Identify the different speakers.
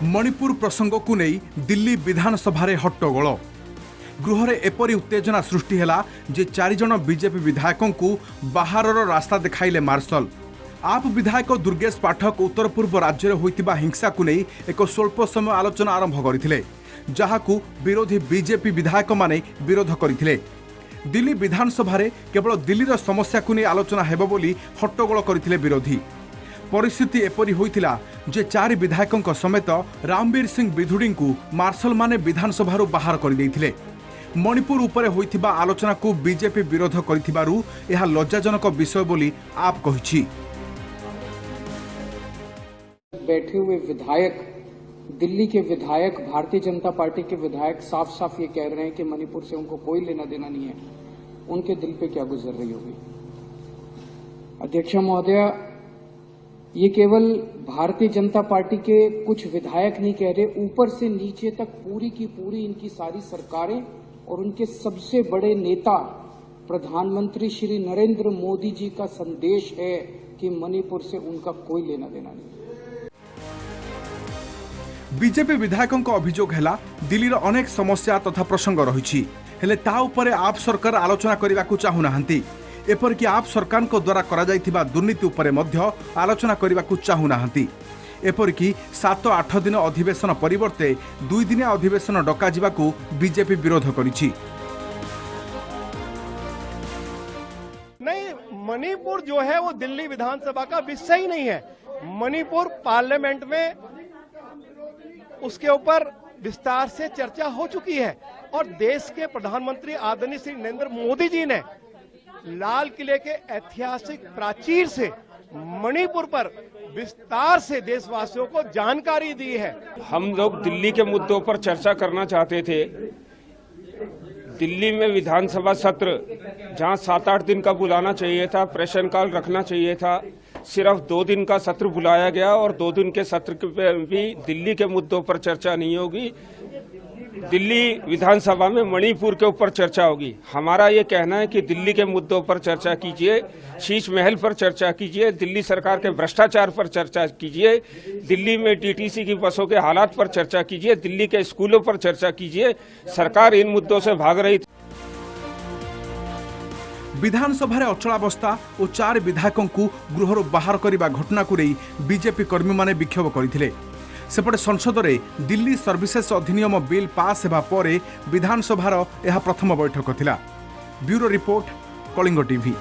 Speaker 1: मणिपुर प्रसंग को नहीं दिल्ली विधानसभा हट्टगोल गृह में एपरी उत्तेजना सृष्टि है जे 4 जन बीजेपी विधायकों को बाहर रास्ता देखाइले मार्शल। आप विधायक दुर्गेश पाठक उत्तर पूर्व राज्य में होइतिबा हिंसा को नहीं एक स्वल्प समय आलोचना आरंभ करथिले, जहाकू विरोधी बीजेपी विधायक माने विरोध करथिले। दिल्ली विधानसभा केवल दिल्लीर समस्या को नहीं आलोचना हेबो बोली हट्टगोल करथिले विरोधी। परिस्थिति एपरी होइतिला जे 4 विधायकों समेत रामवीर सिंह बिधुड़ी को मार्शल माने विधानसभा बाहर कर देइथिले। मणिपुर उपरे होइतिबा आलोचना को बीजेपी विरोध करिथिबारु यह लज्जाजनक विषय बोली आप कहिछि।
Speaker 2: बैठे हुए विधायक, दिल्ली के विधायक, भारतीय जनता पार्टी के विधायक साफ साफ ये कह रहे हैं कि मणिपुर से उनको कोई लेना देना नहीं है। उनके दिल पे क्या गुजर रही होगी? अध्यक्ष महोदय, ये केवल भारतीय जनता पार्टी के कुछ विधायक नहीं कह रहे, ऊपर से नीचे तक पूरी की पूरी इनकी सारी सरकारें और उनके सबसे बड़े नेता प्रधानमंत्री श्री नरेंद्र मोदी जी का संदेश है कि मणिपुर से उनका कोई लेना देना नहीं।
Speaker 1: बीजेपी विधायकों का अभियोग है दिल्लीर अनेक समस्या तथा प्रसंग रही हेले ता उपरे आप सरकार आलोचना करने को चाहू नाहंती। एपरिक आप सरकार द्वारा करा जाइथिबा दुर्नीति उपरे मध्य आलोचना करने को चाहू नाहंती। एपरिक 7-8 दिन अधिवेशन परिवर्ते 2 दिनिया अधिवेशन डका जिबाकू बीजेपी विरोध करिछि।
Speaker 3: नहीं, मणिपुर जो है वो दिल्ली विधानसभा का विषय ही नहीं है। मणिपुर पार्लियामेंट में उसके ऊपर विस्तार से चर्चा हो चुकी है और देश के प्रधानमंत्री आदरणीय श्री नरेंद्र मोदी जी ने लाल किले के ऐतिहासिक प्राचीर से मणिपुर पर विस्तार से देशवासियों को जानकारी दी है।
Speaker 4: हम लोग दिल्ली के मुद्दों पर चर्चा करना चाहते थे। दिल्ली में विधानसभा सत्र जहां 7-8 दिन का बुलाना चाहिए था, प्रश्नकाल रखना चाहिए था, सिर्फ 2 दिन का सत्र बुलाया गया और 2 दिन के सत्र में भी दिल्ली के मुद्दों पर चर्चा नहीं होगी। दिल्ली विधानसभा में मणिपुर के ऊपर चर्चा होगी। हमारा ये कहना है कि दिल्ली के मुद्दों पर चर्चा कीजिए, शीश महल पर चर्चा कीजिए, दिल्ली सरकार के भ्रष्टाचार पर चर्चा कीजिए, दिल्ली में टीटीसी की बसों के हालात पर चर्चा कीजिए, दिल्ली के स्कूलों पर चर्चा कीजिए। सरकार इन मुद्दों से भाग रही।
Speaker 1: विधानसभा अचलावस्था और 4 विधायकों को गृह बाहर करने घटना को नहीं बीजेपी कर्मी माने विक्षोभ करथिले। सेपटे संसद में दिल्ली सर्विसेस अधिनियम बिल पास हेबा परे विधानसभार यह प्रथम बैठक थिला। Bureau report, Kalinga TV.